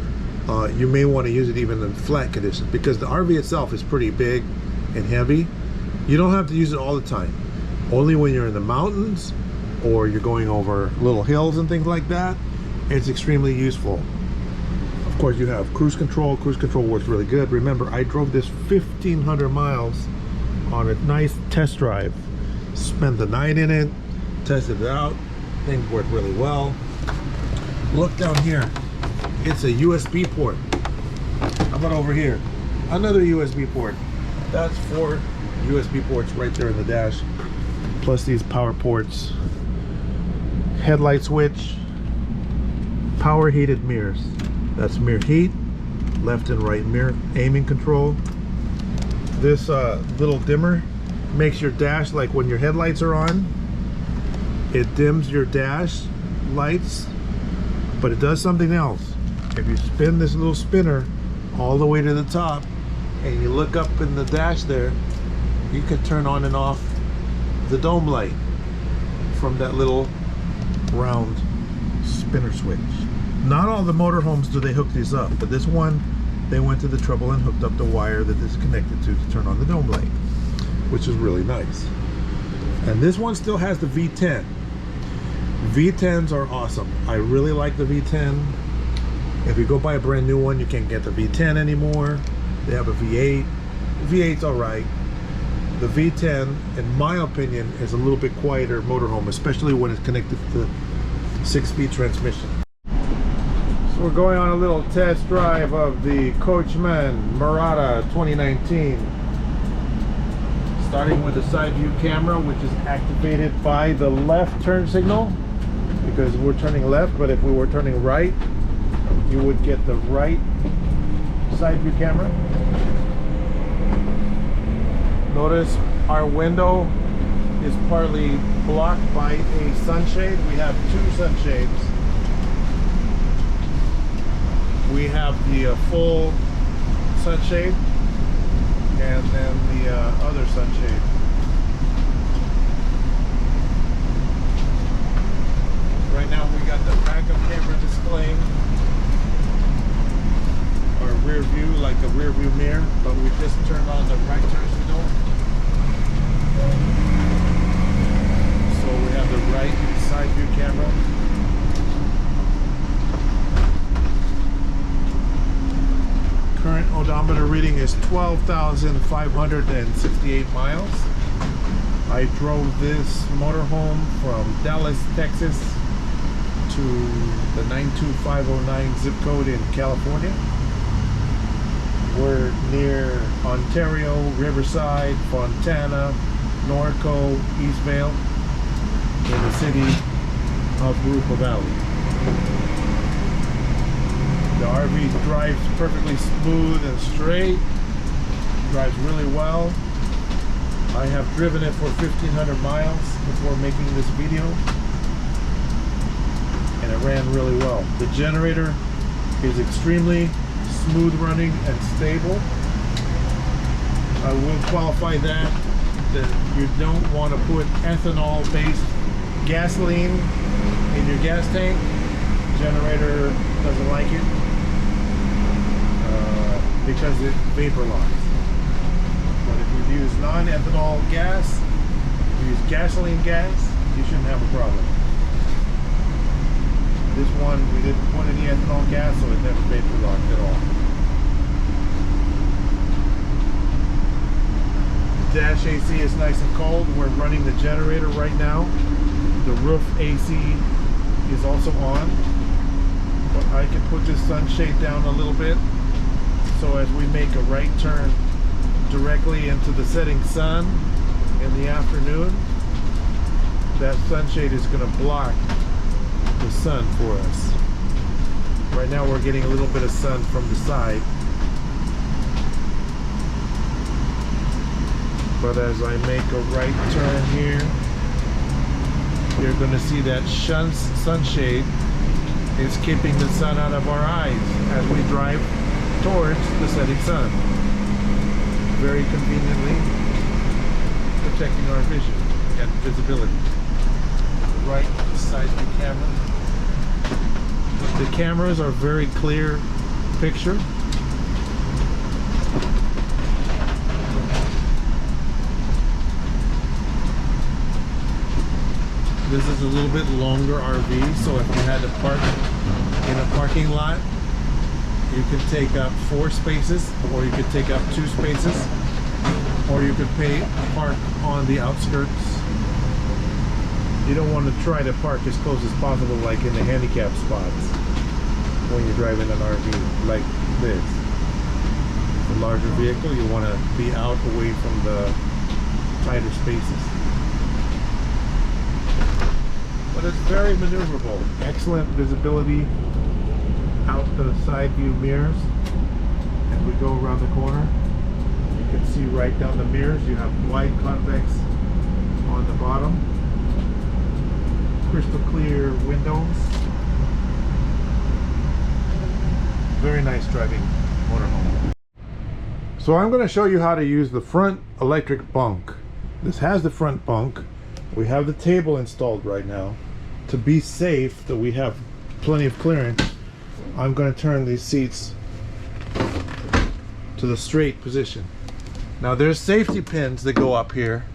you may want to use it even in flat conditions, because the RV itself is pretty big and heavy. You don't have to use it all the time. Only when you're in the mountains or you're going over little hills and things like that, it's extremely useful. Of course, you have cruise control. Cruise control works really good. Remember, I drove this 1,500 miles on a nice test drive. Spent the night in it, tested it out. Things work really well. Look down here. It's a USB port. How about over here? Another USB port. That's 4 USB ports right there in the dash, plus these power ports. Headlight switch. Power heated mirrors. That's mirror heat, left and right mirror aiming control. This little dimmer makes your dash, like when your headlights are on, it dims your dash lights, but it does something else. If you spin this little spinner all the way to the top and you look up in the dash there, you can turn on and off the dome light from that little round spinner switch. Not all the motorhomes do they hook these up, but this one, they went to the trouble and hooked up the wire that this is connected to turn on the dome light, which is really nice. And this one still has the V10. V10s are awesome. I really like the V10. If you go buy a brand new one, you can't get the V10 anymore. They have a V8. The V8's all right. The V10, in my opinion, is a little bit quieter motorhome, especially when it's connected to the 6-speed transmission. So we're going on a little test drive of the Coachmen Mirada 2019. Starting with the side view camera, which is activated by the left turn signal, because we're turning left, but if we were turning right, you would get the right side view camera. Notice our window is partly blocked by a sunshade. We have 2 sunshades. We have the full sunshade and then the other sunshade. Right now we got the backup camera displaying our rear view, like a rear view mirror, but we just turned on the right turn signal. So we have the right side view camera. Current odometer reading is 12,568 miles. I drove this motorhome from Dallas, Texas to the 92509 zip code in California. We're near Ontario, Riverside, Fontana, Norco, Eastvale, in the city of Rupa Valley. The RV drives perfectly smooth and straight, drives really well. I have driven it for 1,500 miles before making this video, and it ran really well. The generator is extremely smooth running and stable. I will qualify that you don't want to put ethanol-based gasoline in your gas tank. The generator doesn't like it because it vapor locks. But if you use non-ethanol gas, you use gasoline gas, you shouldn't have a problem. This one, we didn't put any ethanol gas, so it never vapor locked at all. The dash AC is nice and cold. We're running the generator right now. The roof AC is also on. But I can put this sunshade down a little bit, so as we make a right turn directly into the setting sun in the afternoon, that sunshade is going to block the sun for us. Right now we're getting a little bit of sun from the side, but as I make a right turn here, you're going to see that sunshade is keeping the sun out of our eyes as we drive towards the setting sun. Very conveniently protecting our vision and visibility. Right side view camera. The cameras are very clear picture. This is a little bit longer RV, so if you had to park in a parking lot, you could take up 4 spaces, or you could take up 2 spaces, or you could park on the outskirts. You don't want to try to park as close as possible, like in the handicap spots when you're driving an RV like this. A larger vehicle, you want to be out away from the tighter spaces. But it's very maneuverable. Excellent visibility out the side view mirrors. As we go around the corner, you can see right down the mirrors. You have wide convex on the bottom. Crystal clear windows. Very nice driving motorhome. So I'm going to show you how to use the front electric bunk. This has the front bunk. We have the table installed right now. To be safe, that we have plenty of clearance, I'm going to turn these seats to the straight position. Now there's safety pins that go up here.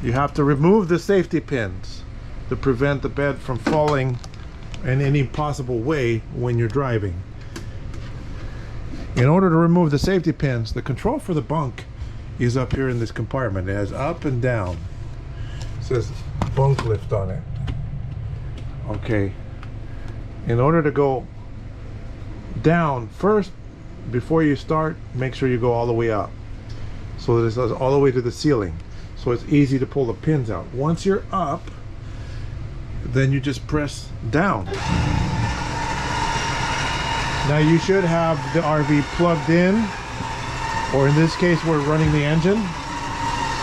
You have to remove the safety pins to prevent the bed from falling in any possible way when you're driving. In order to remove the safety pins, the control for the bunk is up here in this compartment. It has up and down. It says bunk lift on it. Okay. In order to go down first, before you start, make sure you go all the way up, so that it goes all the way to the ceiling, so it's easy to pull the pins out. Once you're up, then you just press down. Now you should have the RV plugged in, or in this case we're running the engine,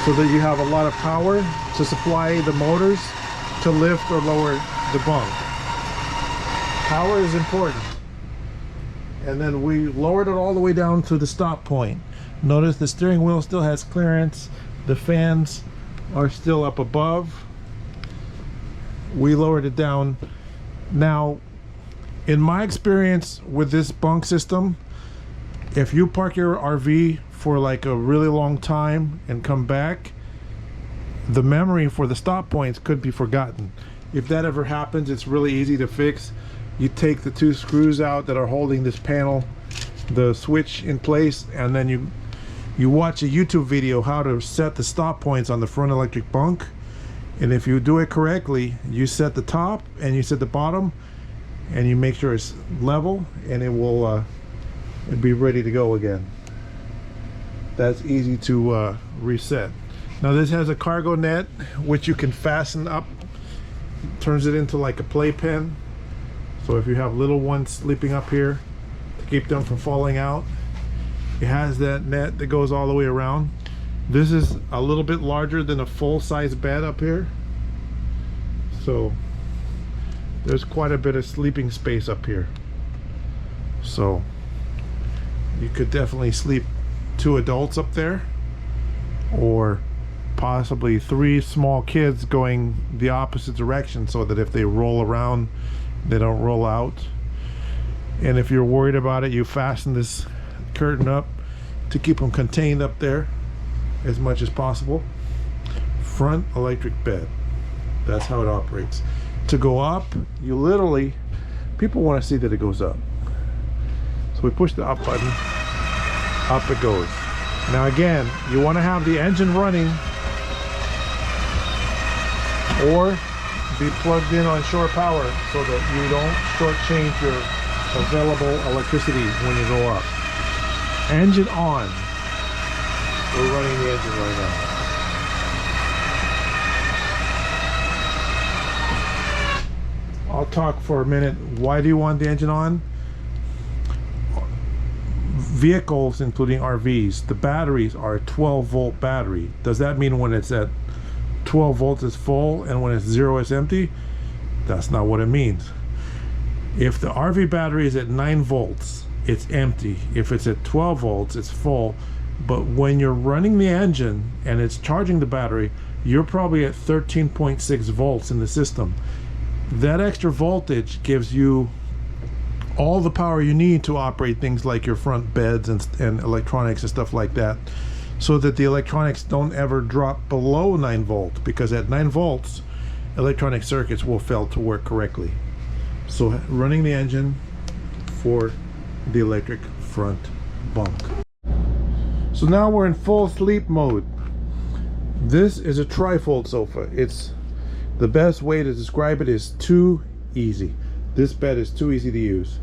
so that you have a lot of power to supply the motors to lift or lower the bunk. Power is important. And then we lowered it all the way down to the stop point. Notice the steering wheel still has clearance. The fans are still up above. We lowered it down. Now, in my experience with this bunk system, if you park your RV for like a really long time and come back, the memory for the stop points could be forgotten. If that ever happens, it's really easy to fix. You take the 2 screws out that are holding this panel, the switch in place, and then you watch a YouTube video how to set the stop points on the front electric bunk. And if you do it correctly, you set the top and you set the bottom, and you make sure it's level, and it will it'll be ready to go again. That's easy to reset. Now this has a cargo net which you can fasten up, turns it into like a playpen. So if you have little ones sleeping up here, to keep them from falling out, it has that net that goes all the way around. This is a little bit larger than a full-size bed up here, so there's quite a bit of sleeping space up here. So you could definitely sleep 2 adults up there, or possibly 3 small kids going the opposite direction, so that if they roll around, they don't roll out. And if you're worried about it, you fasten this curtain up to keep them contained up there as much as possible. Front electric bed. That's how it operates. To go up, you literally, people want to see that it goes up. So we push the up button, up it goes. Now again, you want to have the engine running or be plugged in on shore power, so that you don't shortchange your available electricity when you go up. Engine on. We're running the engine right now. I'll talk for a minute. Why do you want the engine on? Vehicles, including RVs, the batteries are a 12-volt battery. Does that mean when it's at 12 volts is full and when it's 0 it's empty, that's not what it means. If the RV battery is at 9 volts, it's empty. If it's at 12 volts, it's full. But when you're running the engine and it's charging the battery, you're probably at 13.6 volts in the system. That extra voltage gives you all the power you need to operate things like your front beds and electronics and stuff like that, so that the electronics don't ever drop below 9 volts, because at 9 volts electronic circuits will fail to work correctly. So running the engine for the electric front bunk. So now we're in full sleep mode. This is a trifold sofa. It's the best way to describe it is too easy. This bed is too easy to use.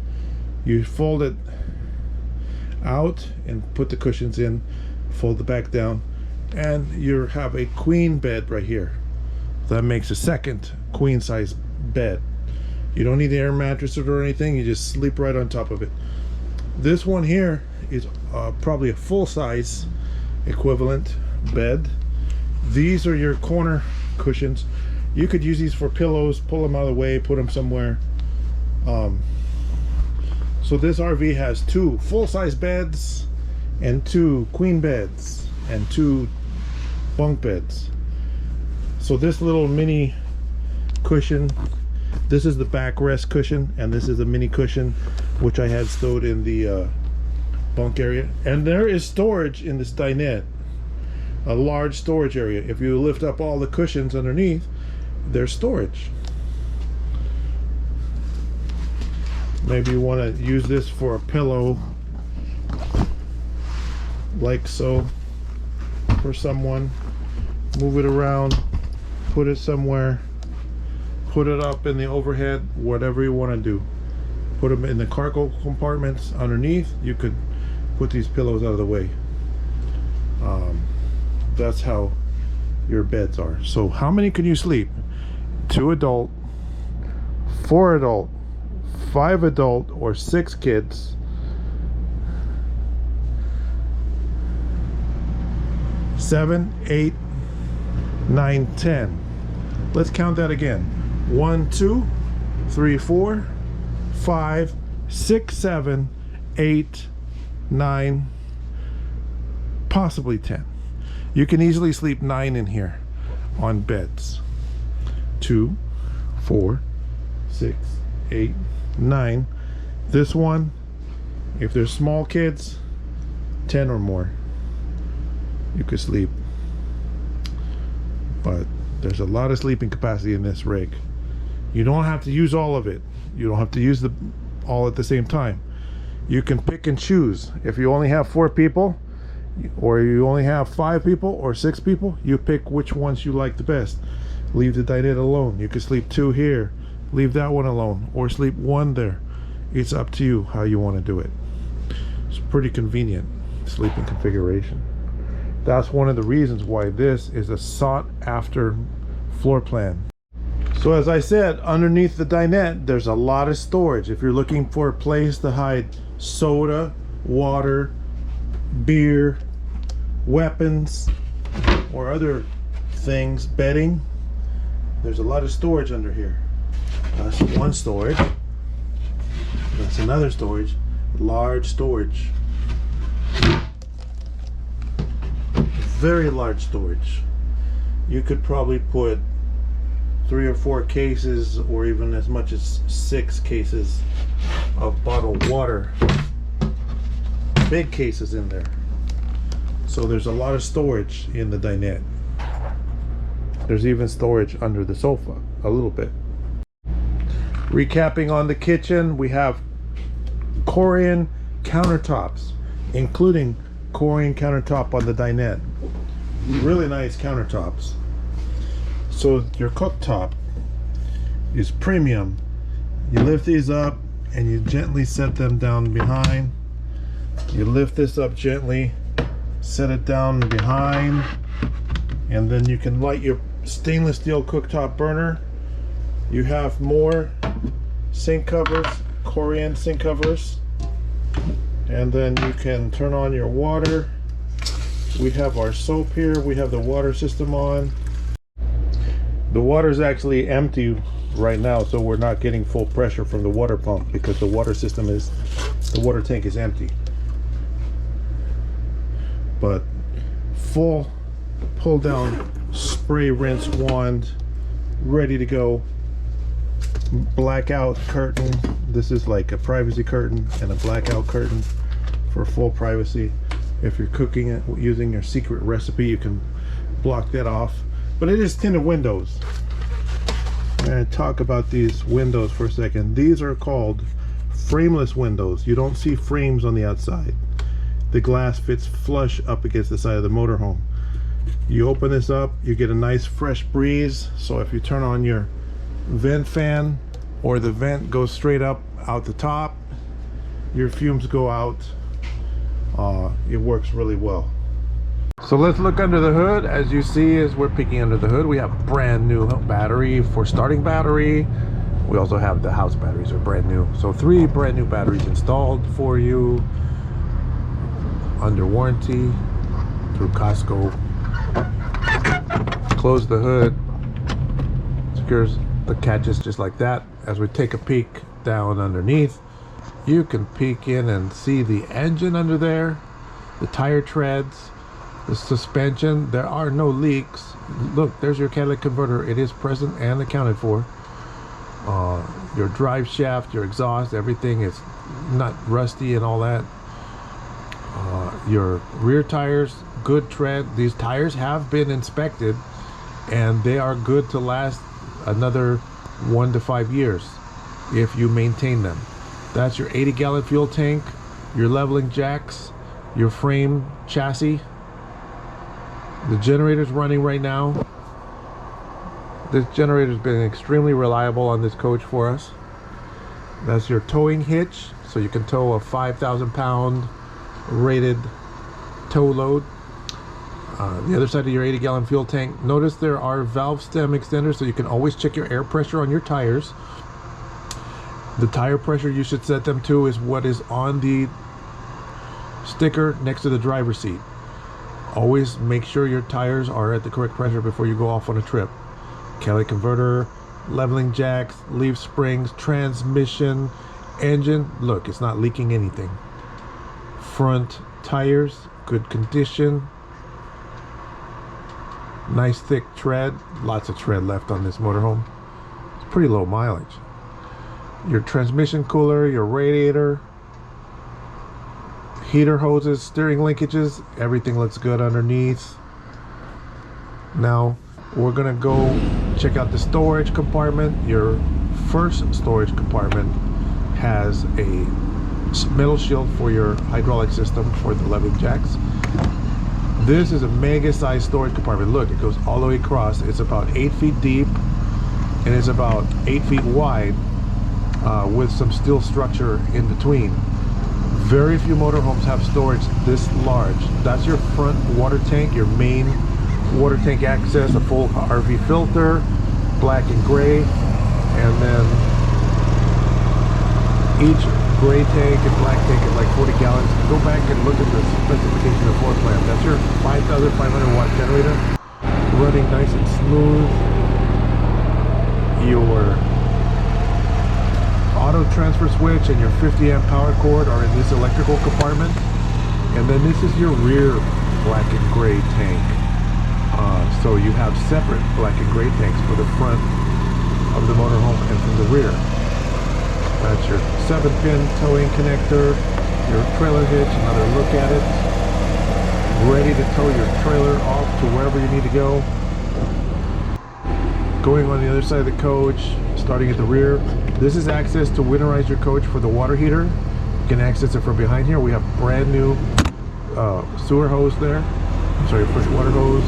You fold it out and put the cushions in, fold it back down, and you have a queen bed right here. That makes a second queen size bed. You don't need the air mattress or anything, you just sleep right on top of it. This one here is probably a full size equivalent bed. These are your corner cushions. You could use these for pillows, pull them out of the way, put them somewhere. So this RV has 2 full-size beds and 2 queen beds and 2 bunk beds. So this little mini cushion, this is the backrest cushion, and this is a mini cushion which I had stowed in the bunk area. And there is storage in this dinette, a large storage area. If you lift up all the cushions underneath, there's storage. Maybe you want to use this for a pillow, like so, for someone. Move it around, put it somewhere, put it up in the overhead, whatever you want to do. Put them in the cargo compartments underneath. You could put these pillows out of the way. That's how your beds are. So how many can you sleep? 2 adult, 4 adult, 5 adult, or 6 kids. 7, 8, 9, 10. Let's count that again. 1, 2, 3, 4, 5, 6, 7, 8, 9, possibly 10. You can easily sleep 9 in here on beds. 2, 4, 6, 8, 9. This one, if there's small kids, 10 or more, you could sleep. But there's a lot of sleeping capacity in this rig. You don't have to use all of it. You don't have to use all at the same time. You can pick and choose. If you only have 4 people, or you only have 5 people or 6 people, you pick which ones you like the best. Leave the dinette alone. You can sleep 2 here, leave that one alone, or sleep 1 there. It's up to you how you want to do it. It's pretty convenient sleeping configuration. That's one of the reasons why this is a sought after floor plan. So as I said, underneath the dinette there's a lot of storage. If you're looking for a place to hide soda, water, beer, weapons, or other things, bedding, there's a lot of storage under here. That's one storage. That's another storage. Large storage. Very large storage. You could probably put 3 or 4 cases, or even as much as 6 cases of bottled water. Big cases in there. So there's a lot of storage in the dinette. There's even storage under the sofa, a little bit. Recapping on the kitchen, we have Corian countertops, including Corian countertop on the dinette. Really nice countertops. So your cooktop is premium. You lift these up and you gently set them down behind. You lift this up gently, set it down behind, and then you can light your stainless steel cooktop burner. You have more sink covers, Corian sink covers, and then you can turn on your water. We have our soap here, we have the water system on. The water's actually empty right now, so we're not getting full pressure from the water pump because the water tank is empty. But full pull down spray rinse wand ready to go. Blackout curtain. This is like a privacy curtain and a blackout curtain for full privacy. If you're cooking it using your secret recipe, you can block that off. But it is tinted windows. I'm going to talk about these windows for a second. These are called frameless windows. You don't see frames on the outside. The glass fits flush up against the side of the motorhome. You open this up, you get a nice fresh breeze. So if you turn on your vent fan, or the vent goes straight up out the top, your fumes go out. It works really well. So let's look under the hood. As you see, as we're peeking under the hood, we have brand new battery for starting battery. We also have the house batteries are brand new. So 3 brand new batteries installed for you under warranty through Costco. Close the hood, secures the catches just like that. As we take a peek down underneath, you can peek in and see the engine under there, the tire treads, the suspension. There are no leaks. Look, there's your catalytic converter. It is present and accounted for. Your drive shaft, your exhaust, everything is not rusty and all that. Your rear tires, good tread. These tires have been inspected and they are good to last another 1 to 5 years if you maintain them. That's your 80-gallon fuel tank, your leveling jacks, your frame chassis. The generator's running right now. This generator's been extremely reliable on this coach for us. That's your towing hitch, so you can tow a 5,000 pound rated tow load. The other side of your 80-gallon fuel tank, notice there are valve stem extenders, so you can always check your air pressure on your tires. The tire pressure you should set them to is what is on the sticker next to the driver's seat. Always make sure your tires are at the correct pressure before you go off on a trip. Catalytic converter, leveling jacks, leaf springs, transmission, engine. Look, it's not leaking anything. Front tires, good condition. Nice thick tread. Lots of tread left on this motorhome. It's pretty low mileage. Your transmission cooler, your radiator, heater hoses, steering linkages, everything looks good underneath. Now we're gonna go check out the storage compartment. Your first storage compartment has a metal shield for your hydraulic system for the leveling jacks. This is a mega size storage compartment. Look, it goes all the way across. It's about 8 feet deep and it's about 8 feet wide with some steel structure in between. Very few motorhomes have storage this large. That's your front water tank, your main water tank access, a full RV filter, black and gray, and then each gray tank and black tank is like 40 gallons. Go back and look at the specification of the floor plan. That's your 5,500 watt generator running nice and smooth. Your auto transfer switch and your 50 amp power cord are in this electrical compartment, and then this is your rear black and gray tank. So you have separate black and gray tanks for the front of the motorhome and from the rear. That's your 7-pin towing connector, your trailer hitch, another look at it. Ready to tow your trailer off to wherever you need to go. Going on the other side of the coach, starting at the rear, this is access to winterize your coach for the water heater. You can access it from behind here. We have brand new sewer hose there. Sorry, fresh water hose,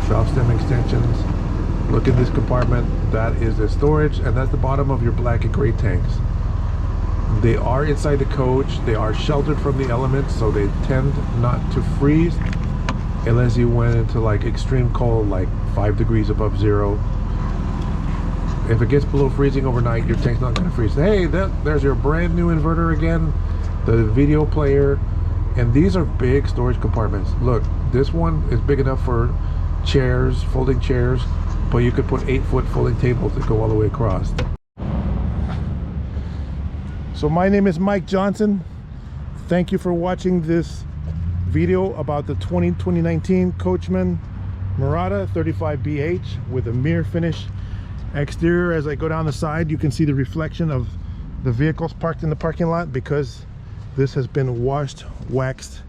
valve stem extensions. Look at this compartment. That is the storage, and that's the bottom of your black and gray tanks. They are inside the coach. They are sheltered from the elements, so they tend not to freeze unless you went into like extreme cold, like 5 degrees above zero. If it gets below freezing overnight, your tank's not going to freeze. Hey, there's your brand new inverter again, the video player, and these are big storage compartments. Look, this one is big enough for chairs, folding chairs, but you could put 8-foot folding tables that go all the way across. So my name is Mike Johnson. Thank you for watching this video about the 2019 Coachmen Mirada 35BH with a mirror finish exterior. As I go down the side, you can see the reflection of the vehicles parked in the parking lot because this has been washed, waxed,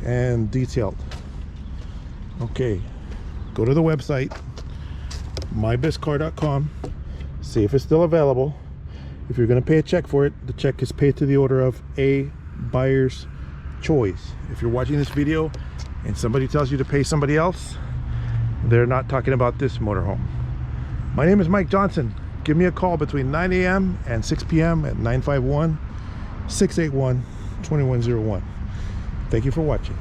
and detailed. Okay, go to the website mybestcar.com, see if it's still available. If you're going to pay a check for it, the check is paid to the order of a buyer's choice. If you're watching this video and somebody tells you to pay somebody else, they're not talking about this motorhome. My name is Mike Johnson. Give me a call between 9 a.m. and 6 p.m. at 951-681-2101. Thank you for watching.